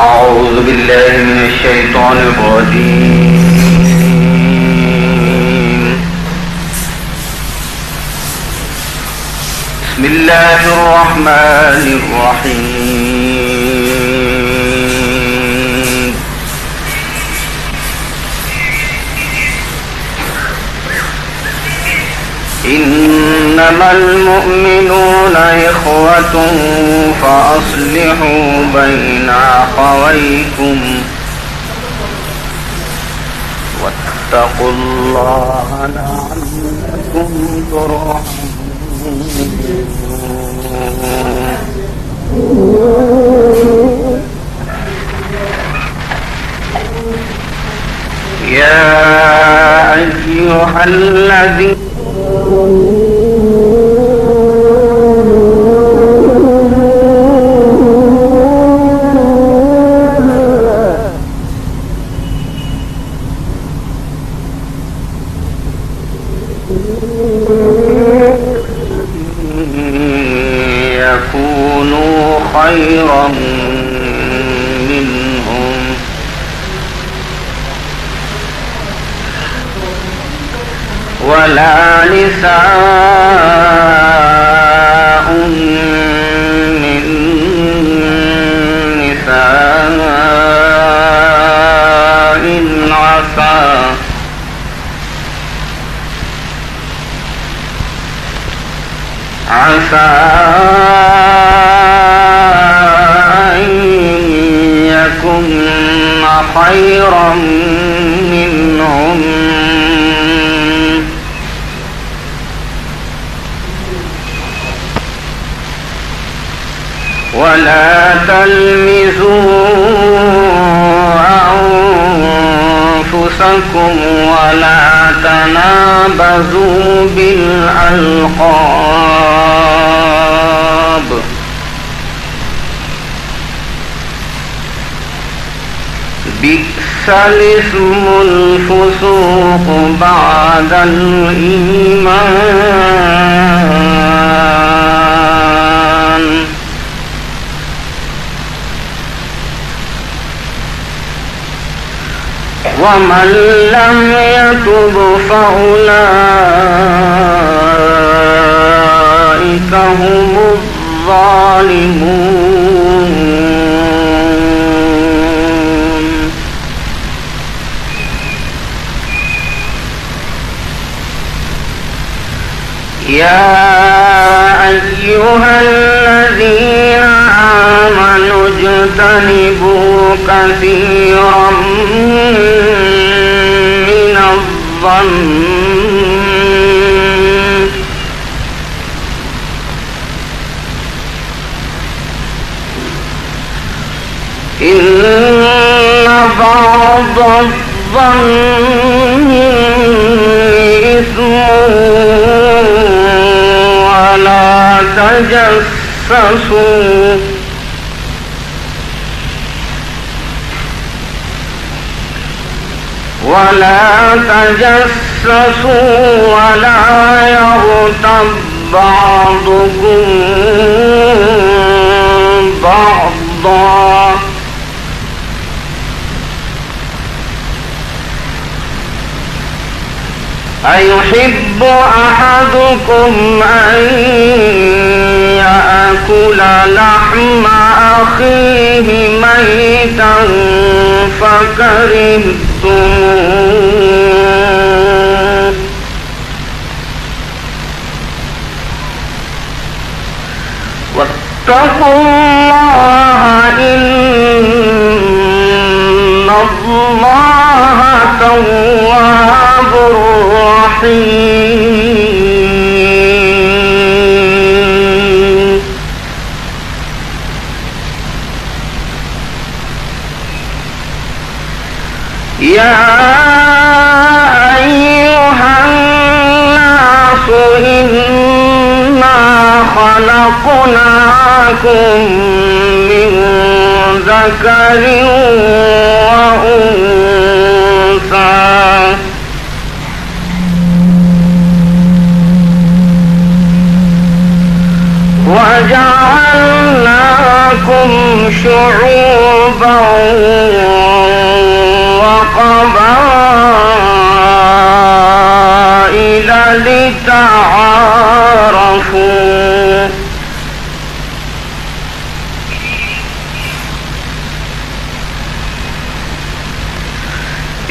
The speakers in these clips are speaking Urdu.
أعوذ بالله من الشيطان الرجيم. بسم الله الرحمن الرحيم. إنما المؤمنون إخوة فأصلحوا بين أخويكم واتقوا الله لعلكم ترحمون. يا أيها الذين يكونوا خيرا منهم ولا نساء من نساء عسى أن يكن خيرا منهم ولا تلمزوا أنفسكم ولا تنابزوا بالألقاب بئس الاسم الفسوق بعد الإيمان ومن لم يتب فأولئك هم الظالمون. يا أيها الذين آمنوا اجتنبوا كثيرا من الظن إن بعض الظن إثم ولا تجسسوا ولا يغتب بعضكم بعضا أيحب أحدكم أن يأكل لحم أخيه ميتا فكرهتموه واتقوا الله إن الله تواب رحيم. يا أيها الناس إنا خلقناكم من ذكر وأنثى وجعلناكم شعوبا وقبائل لتعارفوا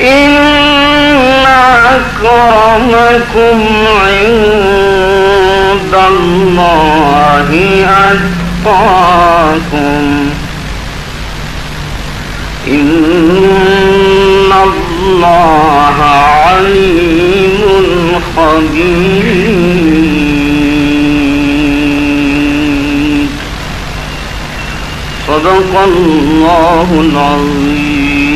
إن أكرمكم عند الله أتقاكم إن الله عليم خبير صدق الله العظيم.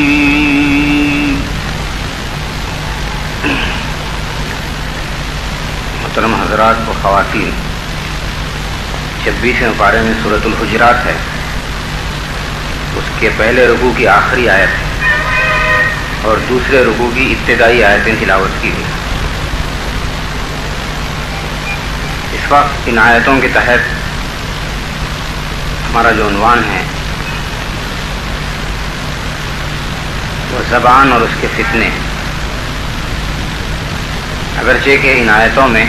محترم حضرات و خواتین، 26ویں پارے میں سورۃ الحجرات ہے. اس کے پہلے رکوع کی آخری آیت ہے اور دوسرے رکوع کی ابتدائی آیتیں تلاوت کی گئی. اس وقت ان آیتوں کے تحت ہمارا جو عنوان ہے وہ زبان اور اس کے فتنے. اگرچہ کہ ان آیتوں میں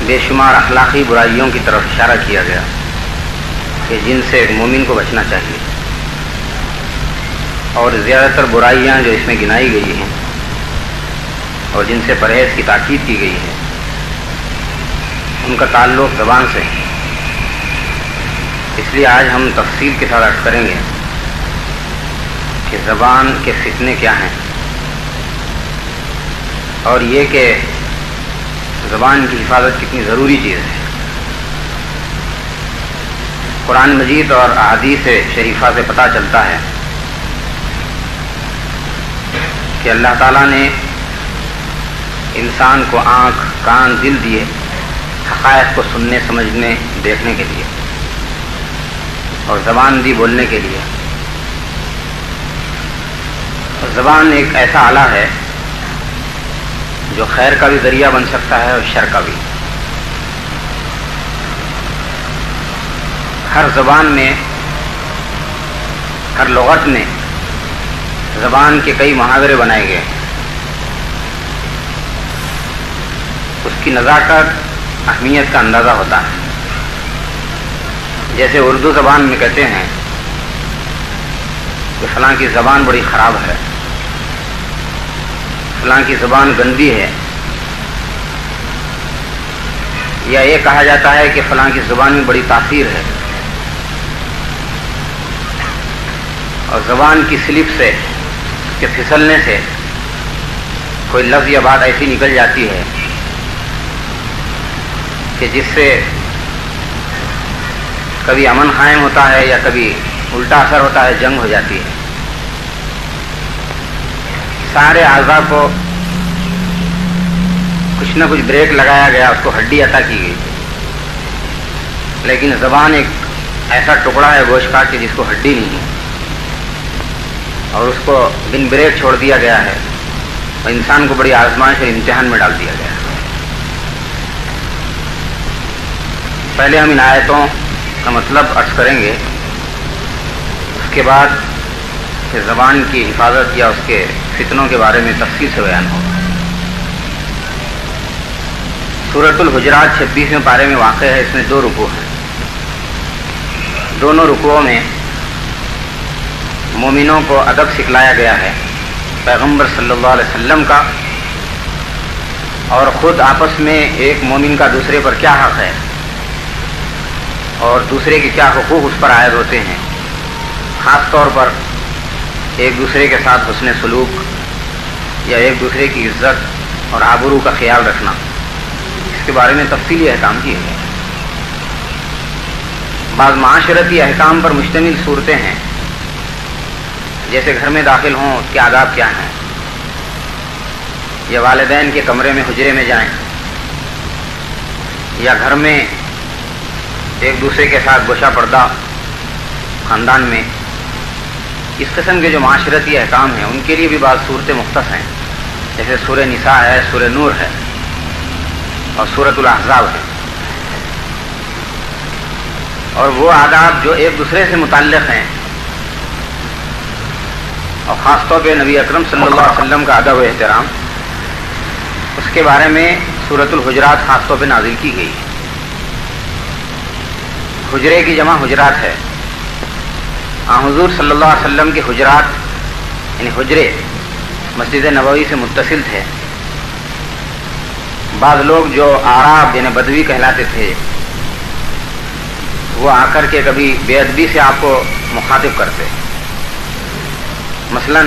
بے شمار اخلاقی برائیوں کی طرف اشارہ کیا گیا کہ جن سے مومن کو بچنا چاہیے، اور زیادہ تر برائیاں جو اس میں گنائی گئی ہیں اور جن سے پرہیز کی تاکید کی گئی ہے ان کا تعلق زبان سے ہے. اس لیے آج ہم تفصیل کے ساتھ عرض کریں گے کہ زبان کے فتنے کیا ہیں، اور یہ کہ زبان کی حفاظت کتنی ضروری چیز ہے. قرآن مجید اور احادیث شریفہ سے پتہ چلتا ہے کہ اللہ تعالیٰ نے انسان کو آنکھ، کان، دل دیے حقائق کو سننے، سمجھنے، دیکھنے کے لیے، اور زبان دی بولنے کے لیے. اور زبان ایک ایسا آلہ ہے جو خیر کا بھی ذریعہ بن سکتا ہے اور شر کا بھی. ہر زبان میں، ہر لغت میں زبان کے کئی محاورے بنائے گئے. اس کی نزاکت، اہمیت کا اندازہ ہوتا ہے. جیسے اردو زبان میں کہتے ہیں کہ فلاں کی زبان بڑی خراب ہے، فلاں کی زبان گندی ہے، یا یہ کہا جاتا ہے کہ فلاں کی زبان میں بڑی تاثیر ہے. اور زبان کی سلپ سے، کے پھسلنے سے کوئی لفظ یا بات ایسی نکل جاتی ہے کہ جس سے کبھی امن قائم ہوتا ہے یا کبھی الٹا اثر ہوتا ہے، جنگ ہو جاتی ہے. سارے اعضاء کو کچھ نہ کچھ بریک لگایا گیا، اس کو ہڈی عطا کی گئی، لیکن زبان ایک ایسا ٹکڑا ہے گوشت کا کہ جس کو ہڈی نہیں ہے، اور اس کو بن بریک چھوڑ دیا گیا ہے اور انسان کو بڑی آزمائش اور امتحان میں ڈال دیا گیا ہے. پہلے ہم ان آیتوں کا مطلب عرض کریں گے، اس کے بعد کہ زبان کی حفاظت یا اس کے فتنوں کے بارے میں تفصیل سے بیان ہوگا. سورۃ الحجرات 26ویں پارے میں واقع ہے. اس میں 2 رکوع ہیں. دونوں رکوعوں میں مومنوں کو ادب سکھلایا گیا ہے پیغمبر صلی اللہ علیہ وسلم کا، اور خود آپس میں ایک مومن کا دوسرے پر کیا حق ہے اور دوسرے کے کیا حقوق اس پر عائد ہوتے ہیں. خاص طور پر ایک دوسرے کے ساتھ حسن سلوک یا ایک دوسرے کی عزت اور آبرو کا خیال رکھنا، اس کے بارے میں تفصیلی احکام کیے ہیں. بعض معاشرتی احکام پر مشتمل صورتیں ہیں، جیسے گھر میں داخل ہوں اس کے آداب کیا ہیں، یا والدین کے کمرے میں حجرے میں جائیں، یا گھر میں ایک دوسرے کے ساتھ گوشہ پردہ خاندان میں. اس قسم کے جو معاشرتی احکام ہیں ان کے لیے بھی بعض صورتیں مختص ہیں، جیسے سورہ نساء ہے، سورہ نور ہے اور سورۃ الاحزاب ہے. اور وہ آداب جو ایک دوسرے سے متعلق ہیں، اور خاص طور پہ نبی اکرم صلی اللہ علیہ وسلم کا ادب و احترام، اس کے بارے میں سورۃ الحجرات خاص طور پہ نازل کی گئی ہے۔ حجرے کی جمع حجرات ہے۔ حضور صلی اللہ علیہ وسلم کے حجرات یعنی حجرے مسجد نبوی سے متصل تھے۔ بعض لوگ جو اعراب یعنی بدوی کہلاتے تھے، وہ آ کر کے کبھی بے ادبی سے آپ کو مخاطب کرتے، مثلا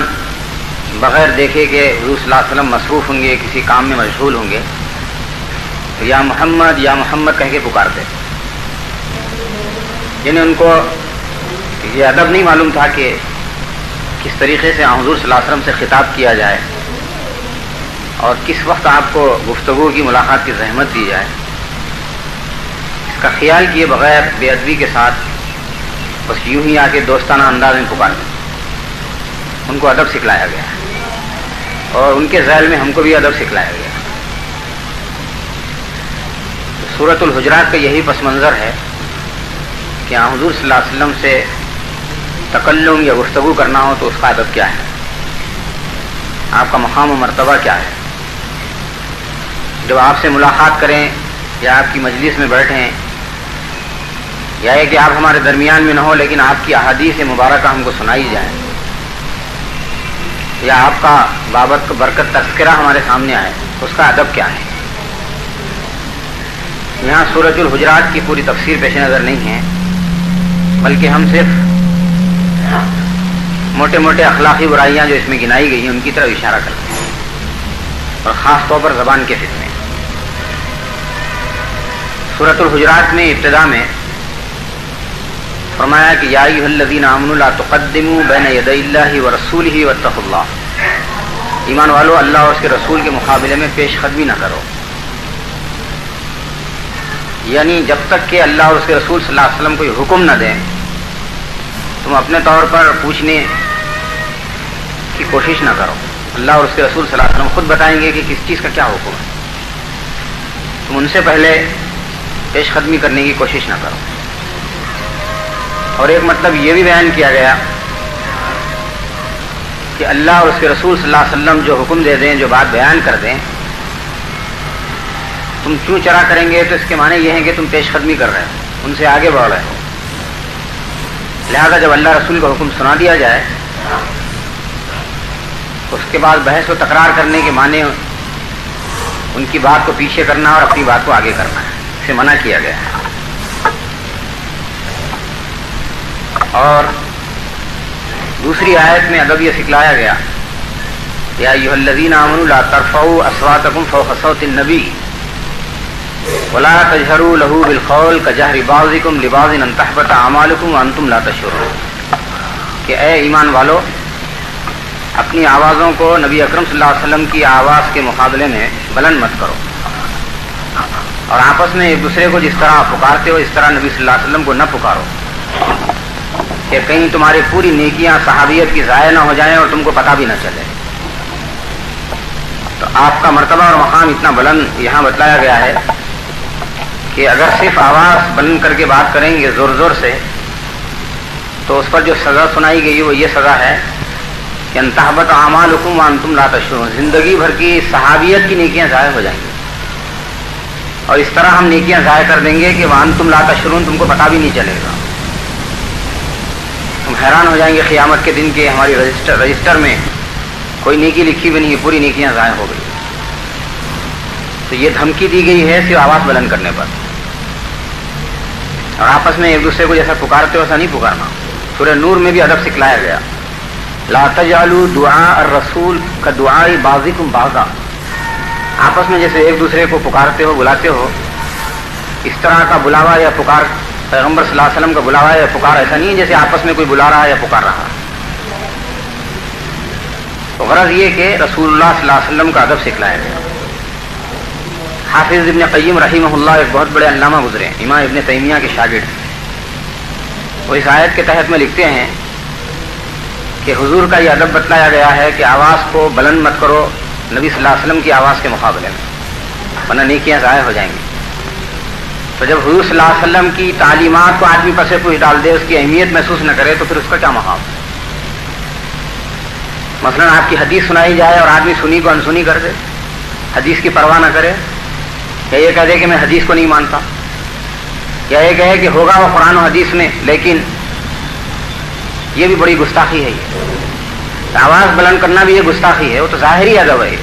بغیر دیکھے کہ حضور صلی اللہ علیہ وسلم مصروف ہوں گے، کسی کام میں مشغول ہوں گے، تو یا محمد کہہ کے پکارتے، یعنی ان کو یہ ادب نہیں معلوم تھا کہ کس طریقے سے حضور صلی اللہ علیہ وسلم سے خطاب کیا جائے اور کس وقت آپ کو گفتگو کی ملاقات کی زحمت دی جائے۔ اس کا خیال کیے بغیر بے ادبی کے ساتھ بس یوں ہی آ کے دوستانہ انداز میں پکارتے، ان کو ادب سکھلایا گیا اور ان کے ذیل میں ہم کو بھی ادب سکھلایا گیا۔ سورۃ الحجرات کا یہی پس منظر ہے کہ حضور صلی اللہ علیہ وسلم سے تکلم یا گفتگو کرنا ہو تو اس کا ادب کیا ہے، آپ کا مقام و مرتبہ کیا ہے۔ جب آپ سے ملاقات کریں یا آپ کی مجلس میں بیٹھیں، یا کہ آپ ہمارے درمیان میں نہ ہو لیکن آپ کی احادیث مبارکہ ہم کو سنائی جائیں، یا آپ کا بابت برکت تذکرہ ہمارے سامنے آئے، اس کا ادب کیا ہے۔ یہاں سورۃ الحجرات کی پوری تفسیر پیش نظر نہیں ہے، بلکہ ہم صرف موٹے موٹے اخلاقی برائیاں جو اس میں گنائی گئی ہیں ان کی طرف اشارہ کرتے ہیں، اور خاص طور پر زبان کے فتنے۔ سورۃ الحجرات میں ابتدا میں فرمایا کہ یا ایھا الذین آمنوا لا تقدموا بین یدی اللہ ورسولہ واتقوا اللہ، ایمان والو اللہ اور اس کے رسول کے مقابلے میں پیش قدمی نہ کرو، یعنی جب تک کہ اللہ اور اس کے رسول صلی اللہ علیہ وسلم کوئی حکم نہ دیں تم اپنے طور پر پوچھنے کی کوشش نہ کرو۔ اللہ اور اس کے رسول صلی اللہ علیہ وسلم خود بتائیں گے کہ کس چیز کا کیا حکم ہے، تم ان سے پہلے پیش قدمی کرنے کی کوشش نہ کرو۔ اور ایک مطلب یہ بھی بیان کیا گیا کہ اللہ اور اس کے رسول صلی اللہ علیہ وسلم جو حکم دے دیں، جو بات بیان کر دیں، تم کیوں چرا کریں گے، تو اس کے معنی یہ ہے کہ تم پیش قدمی کر رہے ہو، ان سے آگے بڑھ رہے ہو۔ لہذا جب اللہ رسول کا حکم سنا دیا جائے تو اس کے بعد بحث و تکرار کرنے کے معنی ان کی بات کو پیچھے کرنا اور اپنی بات کو آگے کرنا ہے، اسے منع کیا گیا ہے۔ اور دوسری آیت میں ادب یہ سکھلایا گیا یا ایھا الذین آمنوا لا ترفعوا اصواتکم فوق صوت النبی ولا تجهروا له بالقول كجهر بعضكم لبعض ان تحبط اعمالكم وانتم لا تشعرون، کہ اے ایمان والو اپنی آوازوں کو نبی اکرم صلی اللہ علیہ وسلم کی آواز کے مقابلے میں بلند مت کرو، اور آپس میں ایک دوسرے کو جس طرح پکارتے ہو اس طرح نبی صلی اللہ علیہ وسلم کو نہ پکارو، کہ کہیں تمہاری پوری نیکیاں صحابیت کی ضائع نہ ہو جائیں اور تم کو پتہ بھی نہ چلے۔ تو آپ کا مرتبہ اور مقام اتنا بلند یہاں بتلایا گیا ہے کہ اگر صرف آواز بلند کر کے بات کریں گے زور زور سے تو اس پر جو سزا سنائی گئی وہ یہ سزا ہے کہ ان تحبط اعمالکم وانتم لا تشعرون، زندگی بھر کی صحابیت کی نیکیاں ضائع ہو جائیں گی، اور اس طرح ہم نیکیاں ضائع کر دیں گے کہ وانتم لا تشعرون، تم کو پتہ بھی نہیں چلے گا، تم حیران ہو جائیں گے قیامت کے دن کے ہماری رجسٹر میں کوئی نیکی لکھی بھی نہیں ہے، پوری نیکیاں ضائع ہو گئی۔ تو یہ دھمکی دی گئی ہے صرف آواز بلند کرنے پر، اور آپس میں ایک دوسرے کو جیسا پکارتے ہو ایسا نہیں پکارنا۔ سورہ نور میں بھی ادب سکھلایا گیا لا تجعلوا دعاء الرسول کدعاء بعضکم بعضا، آپس میں جیسے ایک دوسرے کو پکارتے ہو بلاتے ہو اس طرح کا بلاوا یا پکار پیغمبر صلی اللہ علیہ وسلم کا بلاوا یا پکار ایسا نہیں ہے جیسے آپس میں کوئی بلا رہا ہے یا پکار رہا ہے۔ تو غرض یہ کہ رسول اللہ صلی اللہ علیہ وسلم کا ادب سکھلایا گیا۔ حافظ ابن قیم رحمہ اللہ ایک بہت بڑے علامہ گزرے، امام ابن تیمیہ کے شاگرد، وہ اس آیت کے تحت میں لکھتے ہیں کہ حضور کا یہ ادب بتلایا گیا ہے کہ آواز کو بلند مت کرو نبی صلی اللہ علیہ وسلم کی آواز کے مقابلے میں، ورنہ نیکیاں ضائع ہو جائیں گی۔ تو جب حضور صلی اللہ علیہ وسلم کی تعلیمات کو آدمی پس پوچھ ڈال دے، اس کی اہمیت محسوس نہ کرے، تو پھر اس کا کیا مقام؟ مثلا آپ کی حدیث سنائی جائے اور آدمی سنی کو انسنی کر دے، حدیث کی پرواہ نہ کرے، یا یہ کہہ دے کہ میں حدیث کو نہیں مانتا، یا یہ کہے کہ ہوگا وہ قرآن و حدیث میں، لیکن یہ بھی بڑی گستاخی ہے۔ یہ آواز بلند کرنا بھی یہ گستاخی ہے، وہ تو ظاہری ادب ہے۔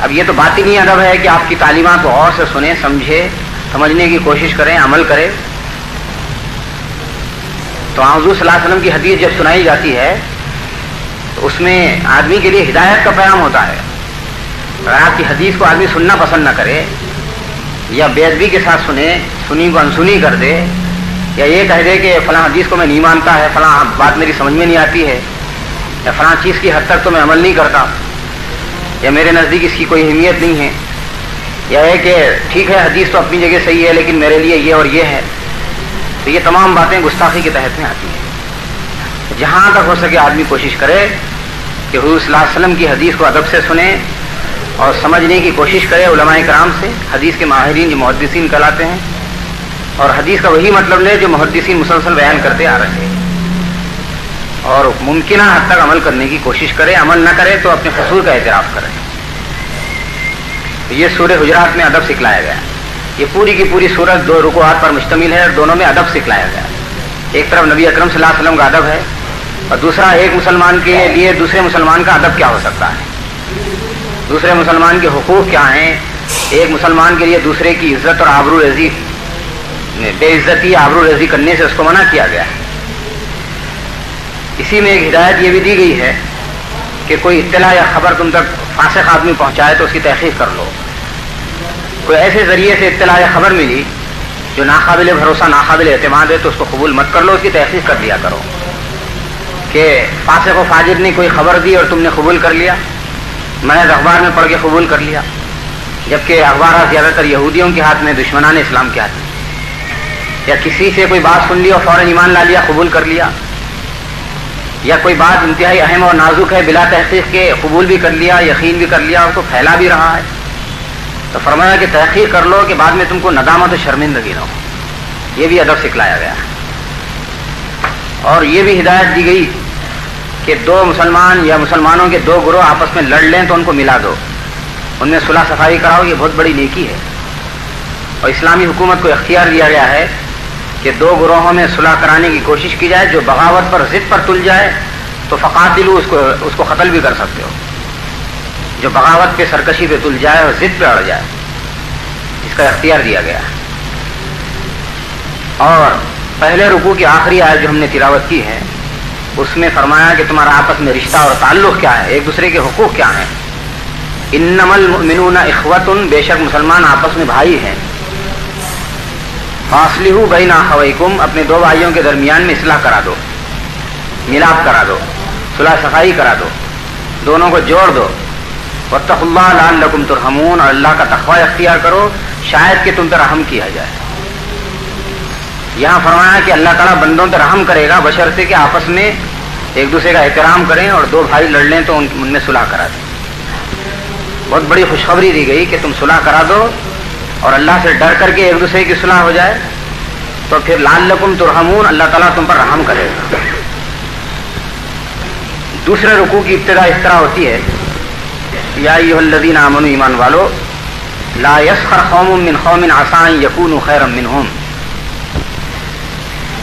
اب یہ تو باطنی ادب ہے کہ آپ کی تعلیمات کو غور سے سنیں، سمجھے، سمجھنے کی کوشش کریں، عمل کریں۔ تو حضور صلی اللہ علیہ وسلم کی حدیث جب سنائی جاتی ہے تو اس میں آدمی کے لیے ہدایت کا پیغام ہوتا ہے۔ اگر آپ کی حدیث کو آدمی سننا پسند نہ کرے، یا بے ادبی کے ساتھ سنے، سنی کو انسنی کر دے، یا یہ کہہ دے کہ فلاں حدیث کو میں نہیں مانتا ہے، فلاں بات میری سمجھ میں نہیں آتی ہے، یا فلاں چیز کی حد تک تو میں عمل نہیں کرتا، یا میرے نزدیک اس کی کوئی اہمیت نہیں ہے، یا یہ کہ ٹھیک ہے حدیث تو اپنی جگہ صحیح ہے لیکن میرے لیے یہ اور یہ ہے، تو یہ تمام باتیں گستاخی کے تحت میں آتی ہیں۔ جہاں تک ہو سکے آدمی کوشش کرے کہ حضور صلی اللہ علیہ وسلم کی حدیث کو ادب سے سنے اور سمجھنے کی کوشش کرے علماء کرام سے، حدیث کے ماہرین جو محدثین کہلاتے ہیں، اور حدیث کا وہی مطلب لے جو محدثین مسلسل بیان کرتے آ رہے ہیں، اور ممکنہ حد تک عمل کرنے کی کوشش کرے، عمل نہ کرے تو اپنے قصور کا اعتراف کرے۔ یہ سورہ حجرات میں ادب سکھلایا گیا ہے۔ یہ پوری کی پوری سورت 2 رکوعات پر مشتمل ہے، اور دونوں میں ادب سکھلایا گیا ہے۔ ایک طرف نبی اکرم صلی اللہ علیہ وسلم کا ادب ہے، اور دوسرا ایک مسلمان کے لیے دوسرے مسلمان کا ادب کیا ہو سکتا ہے، دوسرے مسلمان کے حقوق کیا ہیں، ایک مسلمان کے لیے دوسرے کی عزت اور آبرو ریزی، بے عزتی آبرو ریزی کرنے سے اس کو منع کیا گیا ہے۔ اسی میں ایک ہدایت یہ بھی دی گئی ہے کہ کوئی اطلاع یا خبر تم تک فاسق آدمی پہنچائے تو اس کی تحقیق کر لو۔ کوئی ایسے ذریعے سے اطلاع یا خبر ملی جو ناقابل بھروسہ، ناقابل اعتماد ہے، تو اس کو قبول مت کر لو، اس کی تحقیق کر لیا کرو۔ کہ فاسق و فاجر نے کوئی خبر دی اور تم نے قبول کر لیا، محض اخبار میں پڑھ کے قبول کر لیا، جبکہ اخبارات زیادہ تر یہودیوں کے ہاتھ میں، دشمنان اسلام کے ہاتھ میں، یا کسی سے کوئی بات سن لی اور فوراً ایمان لا لیا، قبول کر لیا، یا کوئی بات انتہائی اہم اور نازک ہے، بلا تحقیق کے قبول بھی کر لیا، یقین بھی کر لیا، اور کو پھیلا بھی رہا ہے، تو فرمایا کہ تحقیق کر لو کہ بعد میں تم کو ندامت و شرمندگی نہ ہو۔ یہ بھی ادب سکھلایا گیا ہے۔ اور یہ بھی ہدایت دی گئی کہ 2 مسلمان یا مسلمانوں کے 2 گروہ آپس میں لڑ لیں تو ان کو ملا دو، ان میں صلح صفائی کراؤ، یہ بہت بڑی نیکی ہے۔ اور اسلامی حکومت کو اختیار دیا گیا ہے کہ 2 گروہوں میں صلح کرانے کی کوشش کی جائے، جو بغاوت پر، ضد پر تل جائے تو فقاتلو، اس کو قتل بھی کر سکتے ہو۔ جو بغاوت پہ، سرکشی پہ تل جائے اور ضد پہ اڑ جائے، اس کا اختیار دیا گیا ہے۔ اور پہلے رکوع کی آخری آیت جو ہم نے تلاوت کی ہے، اس میں فرمایا کہ تمہارا آپس میں رشتہ اور تعلق کیا ہے، ایک دوسرے کے حقوق کیا ہیں۔ انما المؤمنون اخوۃ، بے شک مسلمان آپس میں بھائی ہیں۔ فاصلحوا بین اخویکم، اپنے 2 بھائیوں کے درمیان میں اصلاح کرا دو، ملاپ کرا دو، صلح صفائی کرا دو، دونوں کو جوڑ دو۔ واتقوا اللہ لعلکم ترحمون، اور اللہ کا تقوی اختیار کرو شاید کہ تم پر رحم کیا جائے۔ یہاں فرمایا کہ اللہ تعالیٰ بندوں پر رحم کرے گا بشرطے کہ آپس میں ایک دوسرے کا احترام کریں، اور 2 بھائی لڑ لیں تو ان میں صلح کرا دیں۔ بہت بڑی خوشخبری دی گئی کہ تم صلح کرا دو، اور اللہ سے ڈر کر کے ایک دوسرے کی صلح ہو جائے تو پھر لعلکم ترحمون، اللہ تعالیٰ تم پر رحم کرے گا۔ دوسرے رکوع کی ابتدا اس طرح ہوتی ہے، یا ایھا الذین آمنوا، ایمان والو، لا یسخر قوم من قوم عسى ان یکونوا خیرا منہم۔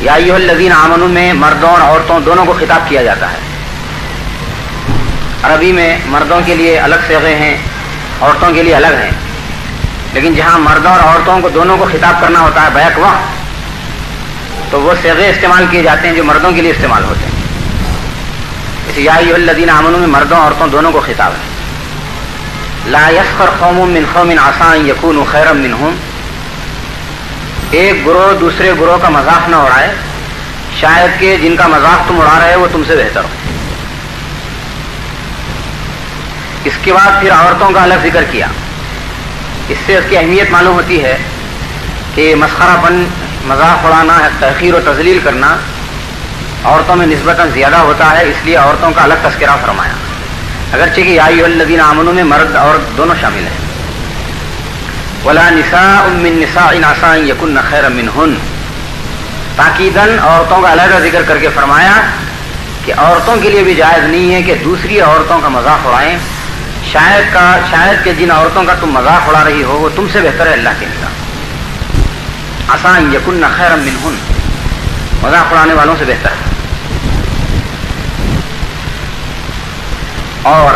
یا ایھا الذین آمنوا میں مردوں اور عورتوں دونوں کو خطاب کیا جاتا ہے۔ عربی میں مردوں کے لیے الگ صیغے ہیں، عورتوں کے لیے الگ ہیں، لیکن جہاں مردوں اور عورتوں کو دونوں کو خطاب کرنا ہوتا ہے بیک وقت، تو وہ صیغے استعمال کیے جاتے ہیں جو مردوں کے لیے استعمال ہوتے ہیں۔ اس یا ایھا الذین آمنوا میں مردوں عورتوں دونوں کو خطاب ہے۔ لا یسخر قوم من قوم عسى ان یکونوا خیرا منہم، ایک گروہ دوسرے گروہ کا مذاق نہ اڑائے، شاید کہ جن کا مذاق تم اڑا رہے ہو وہ تم سے بہتر ہو۔ اس کے بعد پھر عورتوں کا الگ ذکر کیا۔ اس سے اس کی اہمیت معلوم ہوتی ہے کہ مسخرہ پن، مذاق اڑانا، تحقیر و تذلیل کرنا عورتوں میں نسبتاً زیادہ ہوتا ہے، اس لیے عورتوں کا الگ تذکرہ فرمایا، اگرچہ کہ یا ایھا الذین آمنوا میں مرد اور دونوں شامل ہیں۔ ولا نساء من نساء عسى ان يكن خيرا منهن. تاکیداً عورتوں کا علیحدہ ذکر کر کے فرمایا کہ عورتوں کے لیے بھی جائز نہیں ہے کہ دوسری عورتوں کا مذاق اڑائیں. شاید کہ جن عورتوں کا تم مذاق اڑا رہی ہو وہ تم سے بہتر ہے اللہ کے نگاہ. عسى ان يكن خيرا منهن, مذاق اڑانے والوں سے بہتر ہے. اور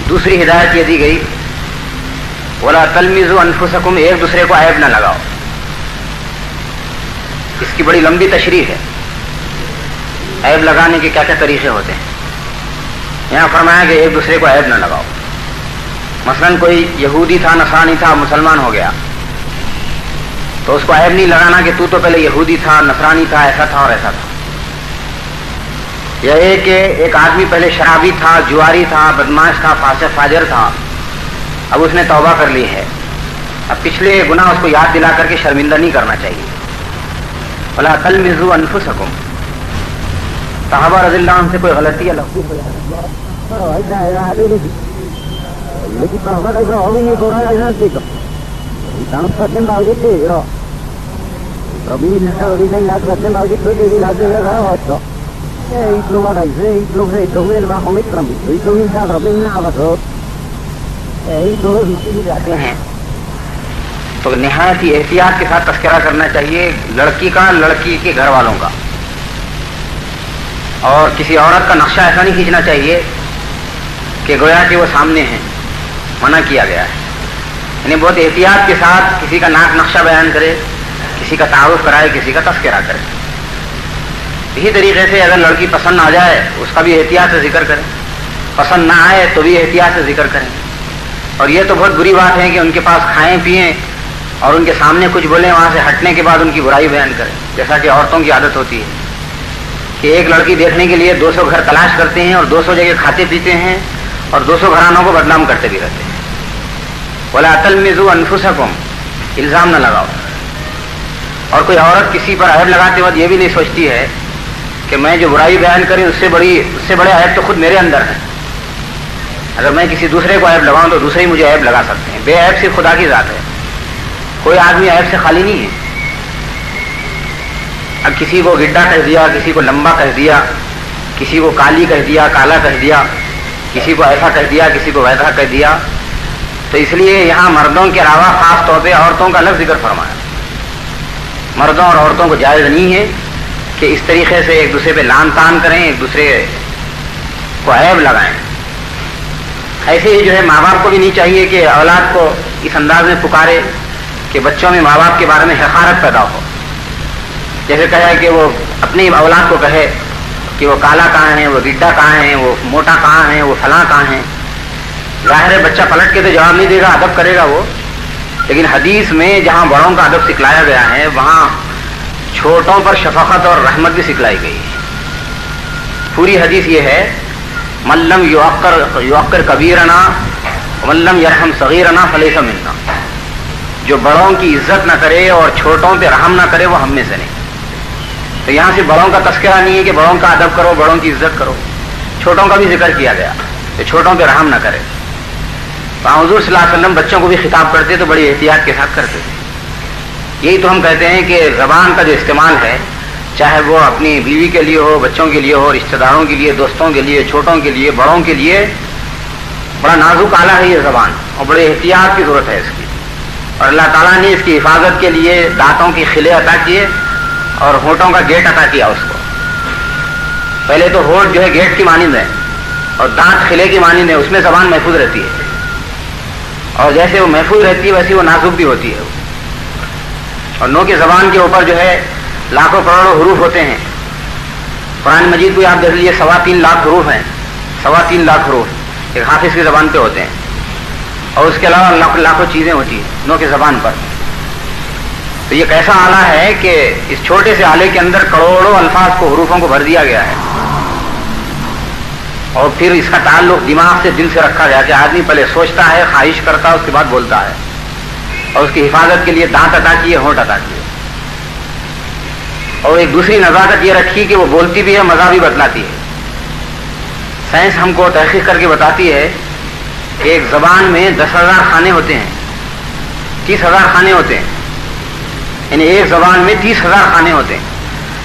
دوسری ہدایت یہ دی گئی ولا تلمزوا انفسکم, ایک دوسرے کو عیب نہ لگاؤ. اس کی بڑی لمبی تشریح ہے, عیب لگانے کے کیا کیا طریقے ہوتے ہیں. یہاں فرمایا کہ ایک دوسرے کو عیب نہ لگاؤ. مثلا کوئی یہودی تھا, نصرانی تھا, مسلمان ہو گیا تو اس کو عیب نہیں لگانا کہ تو پہلے یہودی تھا, نصرانی تھا, ایسا تھا اور ایسا تھا. یا ایک آدمی پہلے شرابی تھا, جواری تھا, بدماش تھا, فاسق فاجر تھا, اب اس نے توبہ کر لی ہے, اب پچھلے گناہ اس کو یاد دلا کر کے شرمندہ نہیں کرنا چاہیے. ولا تلمزوا انفسکم. صحابہ رضی اللہ عنہ سے کوئی غلطی یا لفظ ہو جاتے ہیں تو نہایت ہی احتیاط کے ساتھ تذکرہ کرنا چاہیے لڑکی کا, لڑکی کے گھر والوں کا. اور کسی عورت کا نقشہ ایسا نہیں کھینچنا چاہیے کہ گویا کہ وہ سامنے ہیں, منع کیا گیا ہے. یعنی بہت احتیاط کے ساتھ کسی کا ناک نقشہ بیان کرے, کسی کا تعارف کرائے, کسی کا تذکرہ کرے. اسی طریقے سے اگر لڑکی پسند آ جائے اس کا بھی احتیاط سے ذکر کریں, پسند نہ آئے تو بھی احتیاط سے ذکر کریں. اور یہ تو بہت بری بات ہے کہ ان کے پاس کھائیں پئیں اور ان کے سامنے کچھ بولیں, وہاں سے ہٹنے کے بعد ان کی برائی بیان کریں, جیسا کہ عورتوں کی عادت ہوتی ہے کہ ایک لڑکی دیکھنے کے لیے 200 گھر تلاش کرتے ہیں اور 200 جگہ کھاتے پیتے ہیں اور 200 گھرانوں کو بدنام کرتے بھی رہتے ہیں. ولا تلمزوا انفسکم, الزام نہ لگاؤ. اور کوئی عورت کسی پر عیب لگاتے وقت یہ بھی نہیں سوچتی ہے کہ میں جو برائی بیان کریں اس سے بڑے عیب تو خود میرے اندر ہیں. اگر میں کسی دوسرے کو عیب لگاؤں تو دوسرے ہی مجھے عیب لگا سکتے ہیں. بے عیب صرف خدا کی ذات ہے, کوئی آدمی عیب سے خالی نہیں ہے. اب کسی کو گڈھا کہہ دیا, کسی کو لمبا کہہ دیا, کسی کو کالی کہہ دیا, کالا کہہ دیا, کسی کو ایسا کہہ دیا, کسی کو ویسا کہہ دیا, تو اس لیے یہاں مردوں کے علاوہ خاص طور پہ عورتوں کا الگ ذکر فرمایا. مردوں اور عورتوں کو جائز نہیں ہے کہ اس طریقے سے ایک دوسرے پہ لان تان کریں, ایک دوسرے کو عیب لگائیں. ایسے ہی جو ہے ماں باپ کو بھی نہیں چاہیے کہ اولاد کو اس انداز میں پکارے کہ بچوں میں ماں باپ کے بارے میں حقارت پیدا ہو. جیسے کہے کہ وہ اپنی اولاد کو کہے کہ وہ کالا کہاں ہے, وہ گڈھا کہاں ہے, وہ موٹا کہاں ہے, وہ فلاں کہاں ہے. ظاہر ہے بچہ پلٹ کے تو جواب نہیں دے گا, ادب کرے گا وہ. لیکن حدیث میں جہاں بڑوں کا ادب سکھلایا گیا ہے وہاں چھوٹوں پر شفقت اور رحمت بھی سکھلائی گئی ہے. پوری حدیث یہ ہے من لم یوقر کبیرنا ومن لم یرحم صغیرنا فلیس منا. جو بڑوں کی عزت نہ کرے اور چھوٹوں پہ رحم نہ کرے وہ ہم میں سے نہیں. تو یہاں سے بڑوں کا تذکرہ نہیں ہے کہ بڑوں کا ادب کرو, بڑوں کی عزت کرو, چھوٹوں کا بھی ذکر کیا گیا کہ چھوٹوں پہ رحم نہ کرے. حضور صلی اللہ علیہ وسلم بچوں کو بھی خطاب کرتے تو بڑی احتیاط کے ساتھ کرتے تھے. یہی تو ہم کہتے ہیں کہ زبان کا جو استعمال ہے, چاہے وہ اپنی بیوی کے لیے ہو, بچوں کے لیے ہو, رشتہ داروں کے لیے, دوستوں کے لیے, چھوٹوں کے لیے, بڑوں کے لیے, بڑا نازک آلہ ہے یہ زبان اور بڑے احتیاط کی ضرورت ہے اس کی. اور اللہ تعالیٰ نے اس کی حفاظت کے لیے دانتوں کی خلے عطا کیے اور ہونٹوں کا گیٹ عطا کیا اس کو. پہلے تو ہونٹ جو ہے گیٹ کی مانند ہے اور دانت خلے کی مانند ہے, اس میں زبان محفوظ رہتی ہے. اور جیسے وہ محفوظ رہتی ہے ویسے وہ نازک بھی ہوتی ہے. اور نو کی زبان کے اوپر جو ہے لاکھوں کروڑوں حروف ہوتے ہیں. قرآن مجید کو آپ دیکھ لیجیے 3.25 لاکھ حروف ہیں. 3.25 لاکھ حروف ایک حافظ کی زبان پہ ہوتے ہیں. اور اس کے علاوہ لاکھوں چیزیں ہوتی ہیں نو کی زبان پر. تو یہ کیسا آلہ ہے کہ اس چھوٹے سے آلے کے اندر کروڑوں الفاظ کو, حروفوں کو بھر دیا گیا ہے. اور پھر اس کا تعلق دماغ سے, دل سے رکھا گیا کہ آدمی پہلے سوچتا ہے, خواہش کرتا ہے, اس کے بعد بولتا ہے. اور اس کی حفاظت کے لیے دانت عطا کیے, ہونٹ عطا کیے. اور ایک دوسری نزاکت یہ رکھی کہ وہ بولتی بھی ہے, مزہ بھی بتلاتی ہے. سائنس ہم کو تحقیق کر کے بتاتی ہے کہ ایک زبان میں 10,000 خانے ہوتے ہیں. 30,000 کھانے ہوتے ہیں، یعنی ایک زبان میں 30,000 کھانے ہوتے ہیں،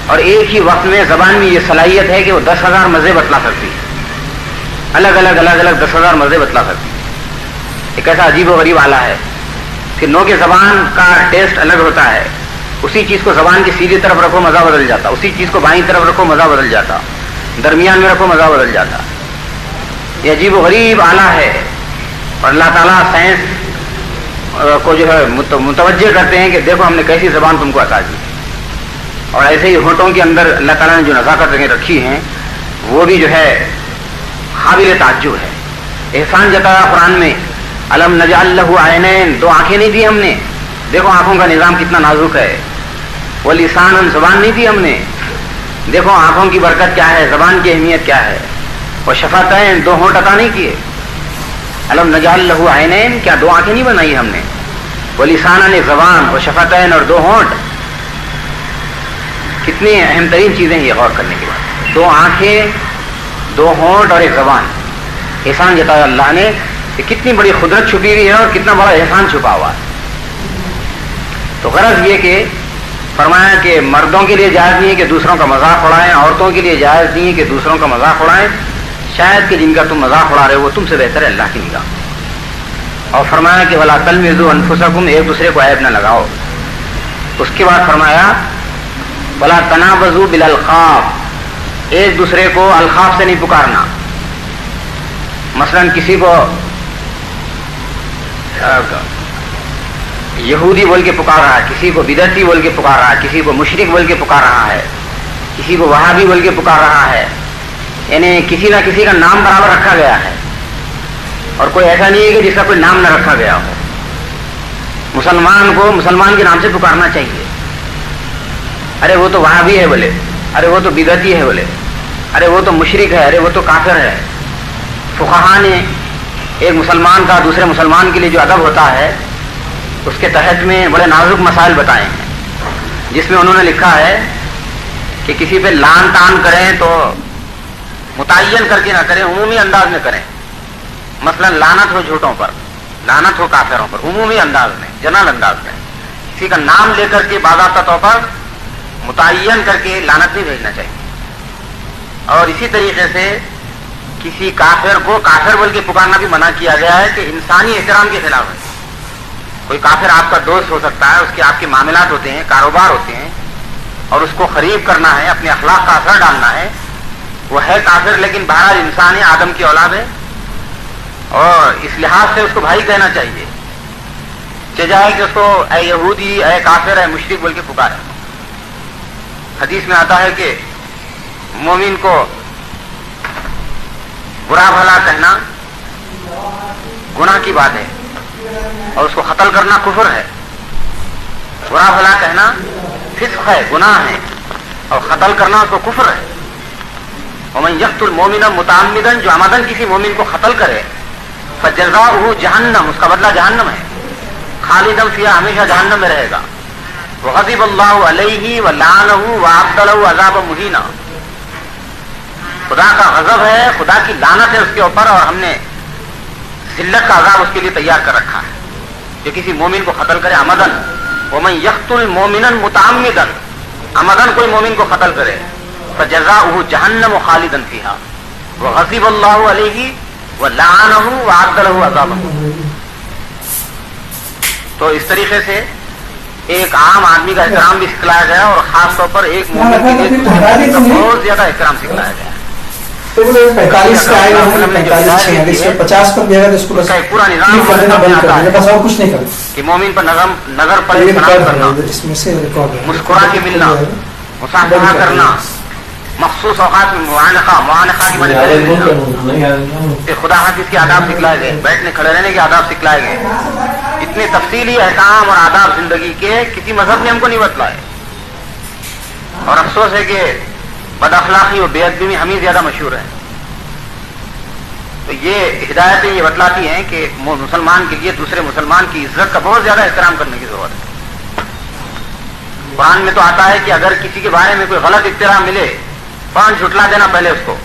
اور ایک ہی وقت میں زبان میں یہ صلاحیت ہے کہ وہ 10,000 مزے بتلا سکتی ہے، الگ الگ 10,000 مزے بتلا سکتی ہے۔ ایک ایسا عجیب و غریب آلہ ہے کہ نو کے زبان کا ٹیسٹ الگ ہوتا ہے، اسی چیز کو زبان کی سیدھی طرف رکھو مزہ بدل جاتا، اسی چیز کو بائیں طرف رکھو مزہ بدل جاتا، درمیان میں رکھو مزہ بدل جاتا۔ یہ عجیب و غریب آلہ ہے، اور اللہ تعالیٰ سائنس کو جو ہے متوجہ کرتے ہیں کہ دیکھو ہم نے کیسی زبان تم کو عطا کی، اور ایسے ہی ہونٹوں کے اندر اللہ تعالیٰ نے جو نزاکتیں رکھی ہیں وہ بھی جو ہے قابل تعجب ہے۔ احسان جتایا قرآن میں، الم نجعل لہ عینین، 2 آنکھیں نہیں دی ہم نے، دیکھو آنکھوں کا نظام کتنا نازک ہے، ولسانا، زبان نہیں دی ہم نے، دیکھو آنکھوں کی برکت کیا ہے، زبان کی اہمیت کیا ہے، اور شفتین، 2 ہونٹ عطا نہیں کیے، الم نجعل لہ عینین، کیا 2 آنکھیں نہیں بنائی ہم نے، ولسانا نے زبان، اور شفتین، اور 2 ہونٹ، کتنی اہم ترین چیزیں یہ غور کرنے کے بعد، 2 آنکھیں، 2 ہونٹ اور 1 زبان۔ احسان جتایا اللہ نے کہ کتنی بڑی قدرت چھپی ہوئی ہے اور کتنا بڑا احسان چھپا ہوا ہے۔ تو غرض یہ کہ فرمایا کہ مردوں کے لیے جائز نہیں ہے کہ دوسروں کا مذاق اڑائیں، عورتوں کے لیے جائز نہیں ہے کہ دوسروں کا مذاق اڑائیں، شاید کہ جن کا تم مذاق اڑا رہے ہو وہ تم سے بہتر ہے اللہ کی نگاہ۔ اور فرمایا کہ ولا تلمزوا انفسکم، ایک دوسرے کو عیب نہ لگاؤ۔ اس کے بعد فرمایا ولا تنابزوا بالالقاب، ایک دوسرے کو القاب سے نہیں پکارنا، مثلا کسی کو یہودی بول کے پکار رہا ہے، کسی کو بدعتی بول کے پکار رہا ہے، کسی کو مشرک بول کے پکار رہا ہے، کسی کو وہابی بول کے پکار رہا ہے، یعنی کسی نہ کسی کا نام برابر رکھا گیا ہے، اور کوئی ایسا نہیں ہے کہ جس کا کوئی نام نہ رکھا گیا ہو۔ مسلمان کو مسلمان کے نام سے پکارنا چاہیے، ارے وہ تو وہابی ہے بولے، ارے وہ تو بدعتی ہے بولے، ارے وہ تو مشرک ہے، ارے وہ تو کافر ہے۔ فقہا نے ایک مسلمان کا دوسرے مسلمان کے لیے جو ادب ہوتا ہے اس کے تحت میں بڑے نازک مسائل بتائے ہیں، جس میں انہوں نے لکھا ہے کہ کسی پہ لان تان کریں تو متعین کر کے نہ کریں، عمومی انداز میں کریں، مثلا لعنت ہو جھوٹوں پر، لعنت ہو کافروں پر، عمومی انداز میں، جنرل انداز میں، کسی کا نام لے کر کے باضابطہ طور پر متعین کر کے لعنت نہیں بھیجنا چاہیے۔ اور اسی طریقے سے کسی کافر کو کافر بول کے پکارنا بھی منع کیا گیا ہے کہ انسانی احترام کے خلاف ہے۔ کوئی کافر آپ کا دوست ہو سکتا ہے، اس کے آپ کے معاملات ہوتے ہیں، کاروبار ہوتے ہیں، اور اس کو قریب کرنا ہے، اپنے اخلاق کا اثر ڈالنا ہے، وہ ہے کافر لیکن بہرحال انسان ہے، آدم کی اولاد ہے، اور اس لحاظ سے اس کو بھائی کہنا چاہیے، چاہے کہ اس کو اے یہودی، اے کافر، اے مشرک بول کے پکارے۔ حدیث میں آتا ہے کہ مومن کو برا بھلا کہنا گناہ کی بات ہے، اور اس کو قتل کرنا کفر ہے۔ برا بھلا کہنا فسق ہے، گناہ ہے، اور قتل کرنا اس کو کفر ہے۔ ومن یقتل مؤمنا متعمدا، جو عمدن کسی مومن کو قتل کرے، فجزاؤہ جہنم، اس کا بدلہ جہنم ہے، خالدا فیہا، ہمیشہ جہنم میں رہے گا۔ وغضب اللہ علیہ ولعنہ واعد لہ عذابا مہینا، خدا کا غضب ہے، خدا کی لعنت ہے اس کے اوپر، اور ہم نے ذلت کا عذاب اس کے لیے تیار کر رکھا ہے جو کسی مومن کو قتل کرے عمدن۔ ومن یقتل مؤمنا متعمدا، عمدن کوئی مومن کو قتل کرے، فجزاؤہ جہنم خالدا فیہا وغضب اللہ علیہ ولعنہ واعد لہ عذابا مہینا۔ تو اس طریقے سے ایک عام آدمی کا احترام بھی سکھلایا گیا، اور خاص طور پر ایک مومن کے لیے بہت زیادہ احترام سکھلایا گیا۔ 45 کا آئے گا، 45 46 پہ 50 پر بھی اگر اس کو بس پورا نظام آتا ہے بس اور کچھ نہیں کرنا کہ مومن پر نظر پڑے، سلام کرنا، اس میں سے ریکارڈ مسکرا کے ملنا، مصافحہ کرنا، مخصوص اوقات میں معانقہ کی مدد کرنا، خدا حافظ کے آداب سکھلائے گئے، بیٹھنے کھڑے رہنے کے آداب سکھلائے گئے۔ اتنے تفصیلی احکام اور آداب زندگی کے کسی مذہب نے ہم کو نہیں بتلائے، اور افسوس ہے کہ بد اخلاقی اور بے ادبی میں ہم ہی زیادہ مشہور ہیں۔ تو یہ ہدایتیں یہ بتلاتی ہیں کہ مسلمان کے لیے دوسرے مسلمان کی عزت کا بہت زیادہ احترام کرنے کی ضرورت ہے۔ قرآن میں تو آتا ہے کہ اگر کسی کے بارے میں کوئی غلط اطلاع ملے، فوراً جھٹلا دینا پہلے اس کو،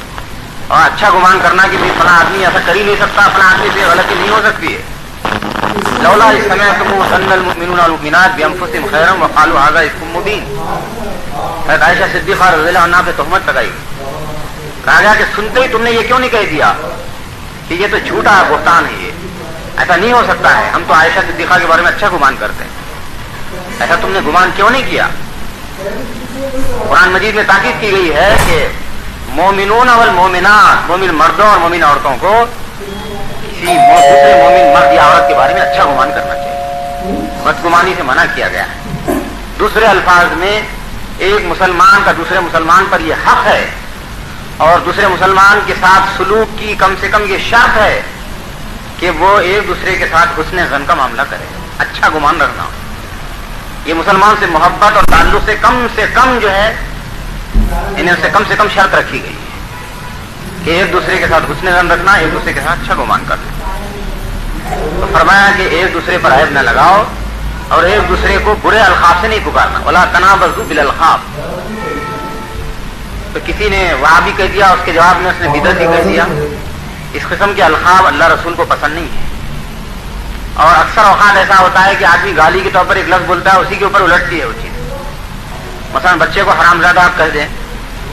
اور اچھا گمان کرنا کہ فلاں آدمی ایسا کر ہی نہیں سکتا، فلاں آدمی سے غلطی نہیں ہو سکتی ہے، لولا اذ سمعتموه ظن المؤمنون والمؤمنات بانفسهم خيرا وقالوا هذا افك مبين. حضرت عائشہ صدیقہ رضی اللہ عنہا پہ تہمت لگائی. کہا گیا کہ سنتے ہی تم نے یہ کیوں نہیں کہہ دیا کہ یہ تو جھوٹا بہتان ہے، یہ ایسا نہیں ہو سکتا ہے، ہم تو عائشہ صدیقہ کے بارے میں اچھا گمان کرتے ہیں، ایسا تم نے گمان کیوں نہیں کیا؟ قرآن مجید میں تاکید کی گئی ہے کہ مومنون والمومنات، مومن مردوں اور مومن عورتوں کو کسی دوسرے مومن مرد یا عورت کے بارے میں اچھا گمان کرنا چاہیے، بدگمانی سے منع کیا گیا ہے. دوسرے الفاظ میں ایک مسلمان کا دوسرے مسلمان پر یہ حق ہے اور دوسرے مسلمان کے ساتھ سلوک کی کم سے کم یہ شرط ہے کہ وہ ایک دوسرے کے ساتھ حسن ظن کا معاملہ کرے، اچھا گمان رکھنا. یہ مسلمان سے محبت اور تعلق سے کم جو ہے انہیں سے کم شرط رکھی گئی ہے کہ ایک دوسرے کے ساتھ حسن ظن رکھنا، ایک دوسرے کے ساتھ اچھا گمان کرنا. تو فرمایا کہ ایک دوسرے پر عیب نہ لگاؤ اور ایک دوسرے کو برے القاب سے نہیں پکارنا. ولا تنابزوا بالالقاب. تو کسی نے وہاں بھی کہہ دیا، اس کے جواب میں اس نے بدعت ہی کہہ دیا. اس قسم کے القاب اللہ رسول کو پسند نہیں ہے. اور اکثر اوقات ایسا ہوتا ہے کہ آدمی گالی کے طور پر ایک لفظ بولتا ہے، اسی کے اوپر الٹتی ہے وہ چیز. مثلا بچے کو حرامزادہ آپ کہہ دیں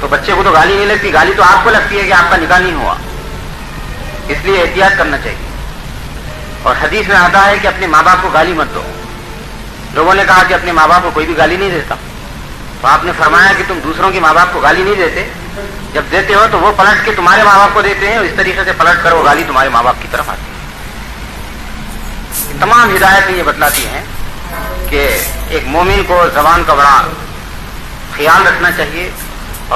تو بچے کو تو گالی نہیں لگتی، گالی تو آپ کو لگتی ہے کہ آپ کا نکاح نہیں ہوا. اس لیے احتیاط کرنا چاہیے. اور حدیث میں آتا ہے کہ اپنے ماں باپ کو گالی مت دو. لوگوں نے کہا کہ اپنے ماں باپ کو کوئی بھی گالی نہیں دیتا، تو آپ نے فرمایا کہ تم دوسروں کے ماں باپ کو گالی نہیں دیتے، جب دیتے ہو تو وہ پلٹ کے تمہارے ماں باپ کو دیتے ہیں، اور اس طریقے سے پلٹ کر وہ گالی تمہارے ماں باپ کی طرف آتی ہے. تمام ہدایتیں یہ بتلاتی ہیں کہ ایک مومن کو زبان کا بڑا خیال رکھنا چاہیے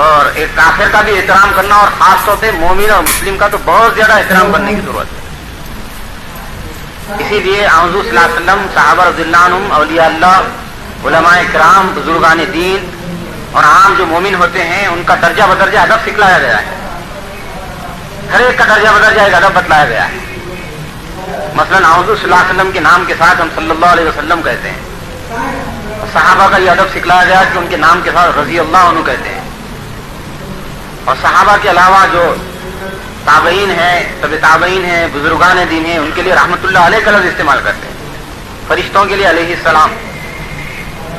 اور ایک کافر کا بھی احترام کرنا، اور خاص طور پہ مومن اور مسلم کا تو بہت زیادہ احترام کرنے کی ضرورت ہے. اسی لیے حضور صلی اللہ علیہ وسلم، صحابہ رضی اللہ عنہم، اولیاء اللہ، علماء کرام، بزرگان دین اور عام جو مومن ہوتے ہیں ان کا درجہ بدرجہ ادب سکھلایا گیا ہے. ہر ایک کا درجہ بدرجہ ایک ادب بتلایا گیا ہے. مثلا حضور صلی اللہ علیہ وسلم کے نام کے ساتھ ہم صلی اللہ علیہ وسلم کہتے ہیں. صحابہ کا یہ ادب سکھلایا گیا کہ ان کے نام کے ساتھ رضی اللہ عنہ کہتے ہیں. اور صحابہ کے علاوہ جو تابعین ہیں، طب تابعین ہیں، بزرگان دین ہیں، ان کے لیے رحمت اللہ علیہ کا لفظ استعمال کرتے ہیں. فرشتوں کے لیے علیہ السلام،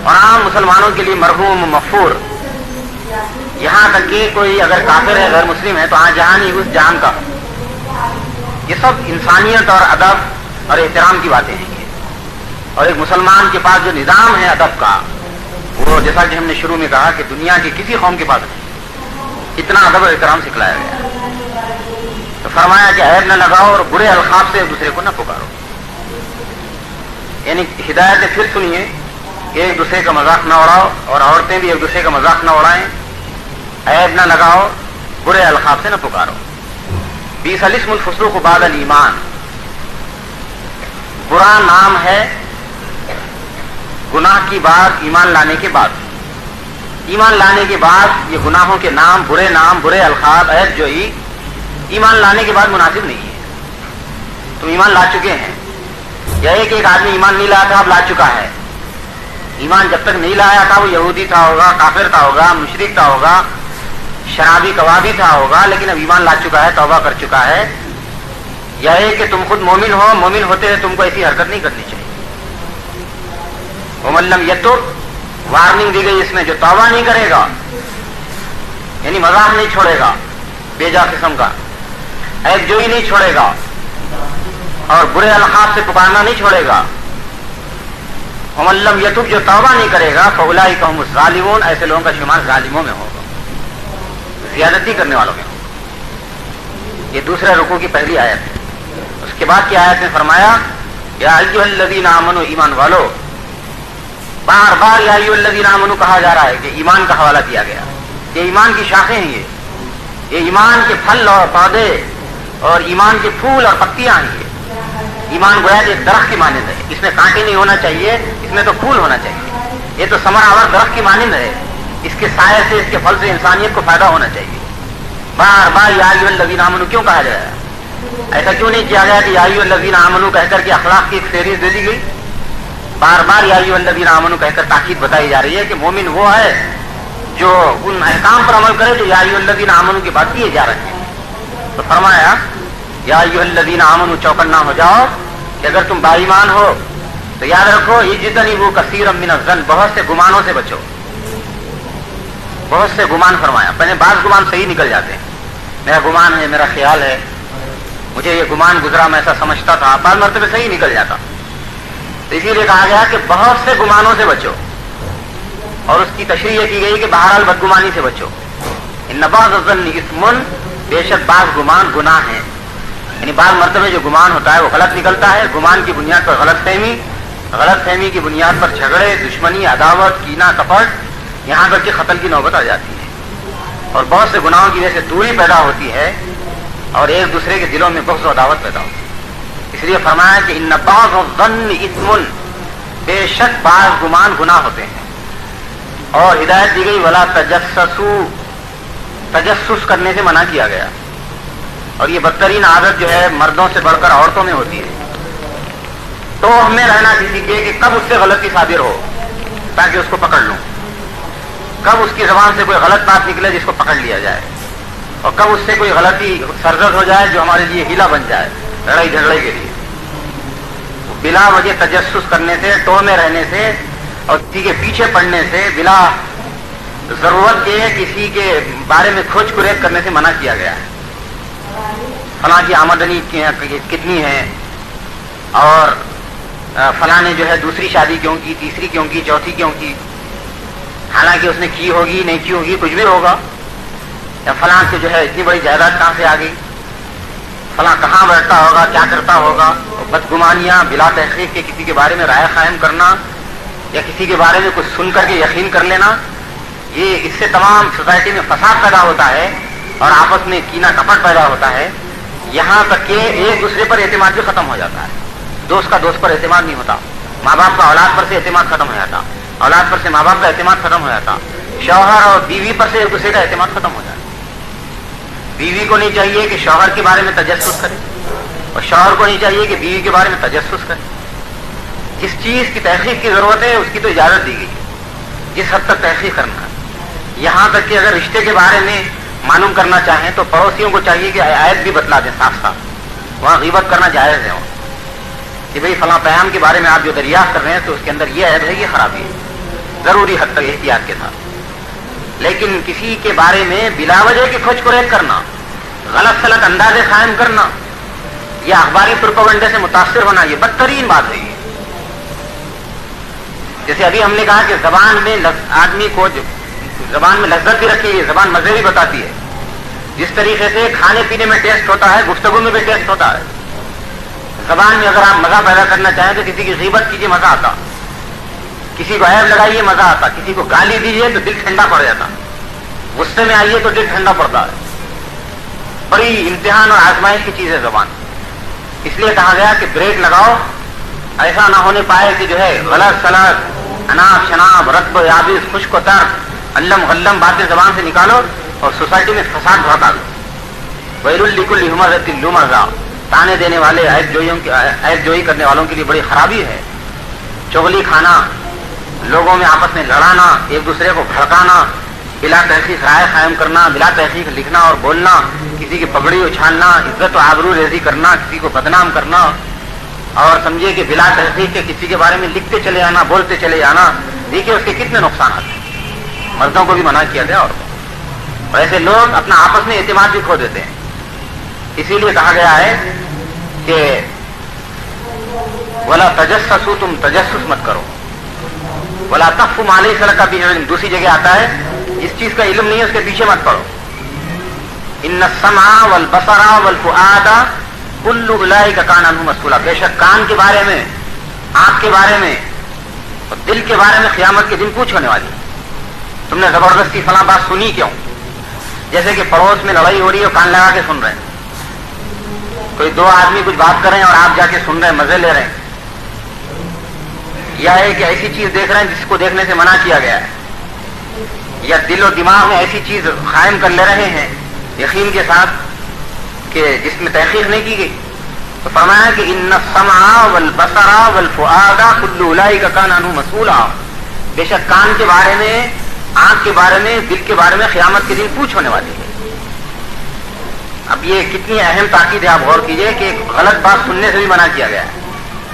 اور عام مسلمانوں کے لیے مرحوم، مغفور. یہاں تک کہ کوئی اگر کافر ہے، غیر مسلم ہے، تو جہاں نہیں اس جہان کا. یہ سب انسانیت اور ادب اور احترام کی باتیں ہیں. اور ایک مسلمان کے پاس جو نظام ہے ادب کا، وہ جیسا کہ ہم نے شروع میں کہا کہ دنیا کی کسی قوم کے پاس نہیں اتنا ادب اور احترام سکھلایا گیا ہے. تو فرمایا کہ عیب نہ لگاؤ اور برے القاب سے ایک دوسرے کو نہ پکارو. یعنی ہدایتیں پھر سنیے کہ ایک دوسرے کا مذاق نہ اڑاؤ، اور عورتیں بھی ایک دوسرے کا مذاق نہ اڑائیں. عیب نہ لگاؤ، برے القاب سے نہ پکارو. بیس الاسم الفسوق بعد الایمان. برا نام ہے گناہ کی بات ایمان لانے کے بعد. ایمان لانے کے بعد یہ گناہوں کے نام، برے القاب، عیب جوئی ایمان لانے کے بعد مناسب نہیں ہے. تم ایمان لا چکے ہیں، یا ایک آدمی ایمان نہیں لایا تھا اب لا چکا ہے. ایمان جب تک نہیں لایا تھا وہ یہودی تھا ہوگا، کافر تھا ہوگا، مشرک تھا ہوگا، شرابی کبابی تھا ہوگا، لیکن اب ایمان لا چکا ہے، توبہ کر چکا ہے. یا یہ کہ تم خود مومن ہو، مومن ہوتے ہوئے تم کو ایسی حرکت نہیں کرنی چاہیے. ومن لم یتب، وارننگ دی گئی اس میں، جو توبہ نہیں کرے گا، یعنی مذاق نہیں چھوڑے گا بے جا قسم کا، عیب جوئی نہیں چھوڑے گا، اور برے القاب سے پکارنا نہیں چھوڑے گا. ومن لم یتب، جو توبہ نہیں کرے گا، فاولئک هم الظالمون، ایسے لوگوں کا شمار ظالموں میں ہوگا، زیادتی کرنے والوں میں ہوگا. یہ دوسرے رکوع کی پہلی آیت ہے. اس کے بعد کی آیت میں فرمایا یا ایھا الذین آمنوا، ایمان والو. بار بار یا ایھا الذین آمنوا کہا جا رہا ہے کہ ایمان کا حوالہ دیا گیا. یہ ایمان کی شاخیں ہیں، یہ ایمان کے پھل اور پودے اور ایمان کے پھول اور پتیاں ہیں. ایمان گویا کہ ایک درخت کی مانند ہے، اس میں کانٹے نہیں ہونا چاہیے، اس میں تو پھول ہونا چاہیے. یہ تو ثمر آور درخت کی مانند ہے، اس کے سائے سے، اس کے پھل سے انسانیت کو فائدہ ہونا چاہیے. بار بار یا ایھا الذین آمنوا کیوں کہا جایا؟ ایسا کیوں نہیں کیا گیا کہ یا ایھا الذین آمنوا کہہ کر کے اخلاق کی ایک فہرست دے دی گئی؟ بار بار یا ایھا الذین آمنوا کہہ کر تاکید بتائی جا رہی ہے کہ مومن وہ ہے جو ان احکام پر عمل کرے جو یا ایھا الذین آمنوا کی بات کیے جا رہے ہیں. تو فرمایا یا ایھا الذین آمنوا، چوکنا ہو جاؤ کہ اگر تم باایمان ہو تو یاد رکھو اجتنبوا کثیرا من الظن، بہت سے گمانوں سے بچو، بہت سے گمان فرمایا. پہلے بعض گمان صحیح نکل جاتے ہیں، میرا گمان ہے، میرا خیال ہے، مجھے یہ گمان گزرا، میں ایسا سمجھتا تھا، بعض مرتبہ صحیح نکل جاتا. تو اسی لیے کہا گیا کہ بہت سے گمانوں سے بچو، اور اس کی تشریح یہ کی گئی کہ بہرحال بدگمانی سے بچو. ان بعض الظن اثم، بے شک بعض گمان گناہ ہیں. یعنی بعض مرتبہ جو گمان ہوتا ہے وہ غلط نکلتا ہے، گمان کی بنیاد پر غلط فہمی کی بنیاد پر جھگڑے، دشمنی، عداوت، کینہ، کپٹ، یہاں تک کہ قتل کی نوبت آ جاتی ہے. اور بہت سے گناہوں کی وجہ سے دوری پیدا ہوتی ہے اور ایک دوسرے کے دلوں میں بغض و عداوت پیدا ہوتی ہے. اس لیے فرمایا کہ ان بعض الظن اثم، بے شک بعض گمان گناہ ہوتے ہیں. اور ہدایت دی گئی ولا تجسسوا، تجسس کرنے سے منع کیا گیا. اور یہ بدترین عادت جو ہے مردوں سے بڑھ کر عورتوں میں ہوتی ہے. تو ہمیں رہنا کسی کے کہ کب اس سے غلطی صادر ہو تاکہ اس کو پکڑ لوں، کب اس کی زبان سے کوئی غلط بات نکلے جس کو پکڑ لیا جائے، اور کب اس سے کوئی غلطی سرزد ہو جائے جو ہمارے لیے ہیلا بن جائے لڑائی جھگڑے کے لیے. بلا وجہ تجسس کرنے سے، ٹو میں رہنے سے اور کسی کے پیچھے پڑنے سے، بلا ضرورت کے کسی کے بارے میں کھوج کریت کرنے سے منع کیا گیا ہے. فلاں کی آمدنی کتنی ہے، اور فلاں نے جو ہے دوسری شادی کیوں کی، تیسری کیوں کی، چوتھی کیوں کی، حالانکہ اس نے کی ہوگی نہیں کی ہوگی، کچھ بھی ہوگا. یا فلاں سے جو ہے اتنی بڑی جائیداد کہاں سے آ گئی، فلاں کہاں بیٹھتا ہوگا، کیا کرتا ہوگا. بدگمانیاں، بلا تحقیق کے کسی کے بارے میں رائے قائم کرنا یا کسی کے بارے میں کچھ سن کر کے یقین کر لینا، یہ اس سے تمام سوسائٹی میں فساد پیدا ہوتا ہے اور آپس میں کینہ کپٹ پیدا ہوتا ہے. یہاں تک کہ ایک دوسرے پر اعتماد بھی ختم ہو جاتا ہے. دوست کا دوست پر اعتماد نہیں ہوتا، ماں باپ کا اولاد پر سے اعتماد ختم ہو جاتا، اولاد پر سے ماں باپ کا اعتماد ختم ہو جاتا، شوہر اور بیوی پر سے ایک دوسرے کا اعتماد ختم ہو جاتا. بیوی کو نہیں چاہیے کہ شوہر کے بارے میں تجسس کرے، اور شوہر کو نہیں چاہیے کہ بیوی کے بارے میں تجسس کرے. جس چیز کی تحقیق کی ضرورت ہے اس کی تو اجازت دی گئی، جس حد تک تحقیق کرنا ہے. یہاں تک کہ اگر رشتے کے بارے میں معلوم کرنا چاہیں تو پڑوسیوں کو چاہیے کہ آیت بھی بتلا دیں صاف صاف. وہاں غیبت کرنا جائز ہے کہ بھئی فلاں پیام کے بارے میں آپ جو دریافت کر رہے ہیں تو اس کے اندر یہ عیب ہے، یہ خرابی ہے، ضروری حد تک احتیاط کے ساتھ. لیکن کسی کے بارے میں بلا وجہ کی کھوج کریت کرنا، غلط سلط اندازے قائم کرنا یا اخباری پروپیگنڈے سے متاثر ہونا، یہ بدترین بات ہے. جیسے ابھی ہم نے کہا کہ زبان میں آدمی کو زبان میں لذت بھی رکھے، یہ زبان مزے بھی بتاتی ہے. جس طریقے سے کھانے پینے میں ٹیسٹ ہوتا ہے، گفتگو میں بھی ٹیسٹ ہوتا ہے. زبان میں اگر آپ مزہ پیدا کرنا چاہیں تو کسی کی غیبت کیجیے، مزہ آتا. کسی کو عیب لگائیے، مزہ آتا. کسی کو گالی دیجیے تو دل ٹھنڈا پڑ جاتا. غصے میں آئیے تو دل ٹھنڈا پڑتا ہے. بڑی امتحان اور آزمائش کی چیز ہے زبان. اس لیے کہا گیا کہ بریک لگاؤ، ایسا نہ ہونے پائے کہ جو ہے غلط سلط، اناپ شناب، رتب و یابس، خشک و تر، علم غلم باتیں زبان سے نکالو اور سوسائٹی میں فساد بھڑکا دو. ویل لکل ہمزۃ لمزہ، تانے دینے والے، عیب جوئی کرنے والوں کے لیے بڑی خرابی ہے. چغلی کھانا، لوگوں میں آپس میں لڑانا، ایک دوسرے کو بھڑکانا، بلا تحقیق رائے قائم کرنا، بلا تحقیق لکھنا اور بولنا، کسی کی پگڑی اچھالنا، عزت و آبرو ریزی کرنا، کسی کو بدنام کرنا، اور سمجھے کہ بلا تحقیق کے کسی کے بارے میں لکھتے چلے آنا، بولتے چلے جانا. دیکھیے اس کے کتنے نقصانات ہیں. مردوں کو بھی منع کیا گیا، اور ایسے لوگ اپنا آپس میں اعتماد بھی کھو دیتے ہیں. اسی لیے کہا گیا ہے کہ ولا تجسسوا، تم تجسس مت کرو. ولا تقف ما ليس لك به علم، دوسری جگہ آتا ہے جس چیز کا علم نہیں ہے اس کے پیچھے مت پڑو. ان السمع والبصر والفؤاد کل اولئک کان عنہ مسئولا، بے شک کان کے بارے میں، آنکھ کے بارے میں اور دل کے بارے میں قیامت کے دن پوچھ ہونے والی. تم نے زبردستی فلاں بات سنی کیوں؟ جیسے کہ پڑوس میں لڑائی ہو رہی ہے اور کان لگا کے سن رہے ہیں. کوئی دو آدمی کچھ بات کر رہے ہیں اور آپ جا کے سن رہے ہیں، مزے لے رہے ہیں. یا ہے کہ ایسی چیز دیکھ رہے ہیں جس کو دیکھنے سے منع کیا گیا ہے، یا دل و دماغ میں ایسی چیز قائم کر لے رہے ہیں یقین کے ساتھ کہ جس میں تحقیق نہیں کی گئی. تو فرمایا کہ ان السمع والبصر والفؤاد کل اولئک کان عنہ مسئولا، بے شک کان کے بارے میں، آنکھ کے بارے میں، دل کے بارے میں قیامت کے دن پوچھ ہونے والی ہے. اب یہ کتنی اہم تاکید ہے، آپ غور کیجئے کہ غلط بات سننے سے بھی منع کیا گیا ہے.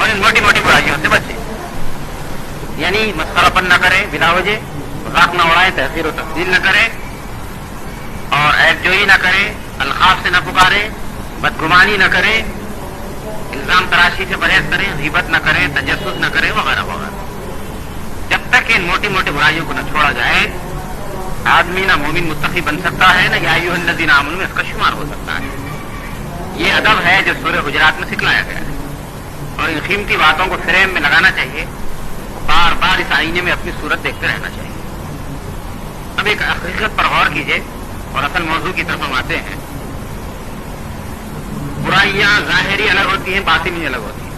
اور ان موٹی موٹی برائیوں سے بچے، یعنی مسخرہ نہ کرے بلا وجہ، مذاق نہ اڑائے، تحقیر و تفضیل نہ کرے، اور عیب جوئی نہ کرے، القاب سے نہ پکارے، بدگمانی نہ کرے، الزام تراشی سے پرہیز کرے، غیبت نہ کرے، تجسس نہ کرے، وغیرہ وغیرہ۔ جب تک ان موٹی موٹی برائیوں کو نہ چھوڑا جائے، آدمی نہ مومن متقی بن سکتا ہے، نہ یا ایھا الذین آمنوا میں اس کا شمار ہو سکتا ہے۔ یہ ادب ہے جو سورہ حجرات میں سکھلایا گیا ہے، اور ان قیمتی باتوں کو فریم میں لگانا چاہیے، بار بار اس آئینے میں اپنی صورت دیکھتے رہنا چاہیے۔ اب ایک حقیقت پر غور کیجیے اور اصل موضوع کی طرف ہم آتے ہیں۔ برائیاں ظاہری الگ ہوتی ہیں، باطنی الگ ہوتی ہیں۔